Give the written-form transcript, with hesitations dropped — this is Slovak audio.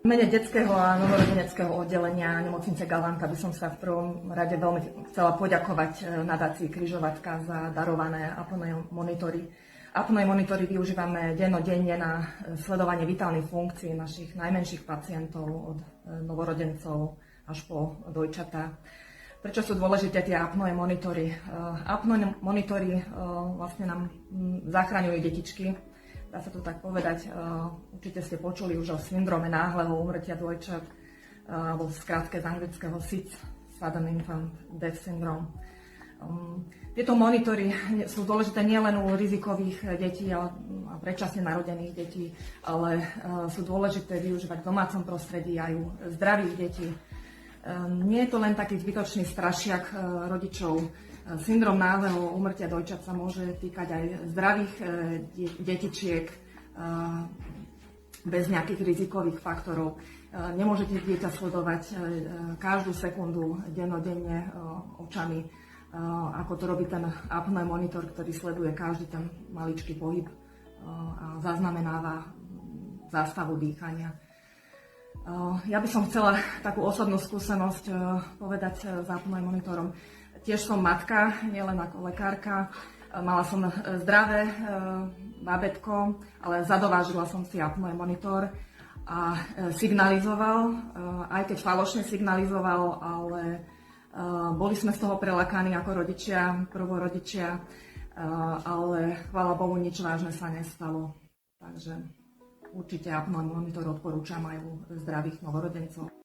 V mene detského a novorodeneckého oddelenia nemocnice Galanta by som sa v prvom rade veľmi chcela poďakovať nadácii Križovatka za darované apnoe monitory. Apnoe monitory využívame dennodenne na sledovanie vitálnych funkcií našich najmenších pacientov od novorodencov až po dojčatá. Prečo sú dôležité tie apnoe monitory? Apnoe monitory vlastne nám zachraňujú detičky. Dá sa to tak povedať, určite ste počuli už o syndróme náhleho úmrtia dvojčat, alebo v skratke z anglického SIDS, Sudden Infant Death Syndrome. Tieto monitory sú dôležité nielen u rizikových detí a predčasne narodených detí, ale sú dôležité využívať v domácom prostredí aj u zdravých detí. Nie je to len taký zbytočný strašiak rodičov. Syndrom náhleho úmrtia dojčat sa môže týkať aj zdravých detičiek bez nejakých rizikových faktorov. Nemôžete dieťa sledovať každú sekundu dennodenne očami, ako to robí ten apnoe monitor, ktorý sleduje každý ten maličký pohyb a zaznamenáva zástavu dýchania. Ja by som chcela takú osobnú skúsenosť povedať s apnoe monitorom. Tiež som matka, nielen ako lekárka. Mala som zdravé bábätko, ale zadovážila som si apnoe monitor a signalizoval, aj keď falošne signalizoval, ale boli sme z toho prelakaní ako rodičia, prvorodičia, ale chvála Bohu, nič vážne sa nestalo. Takže určite apnoe monitor odporúčam aj u zdravých novorodencov.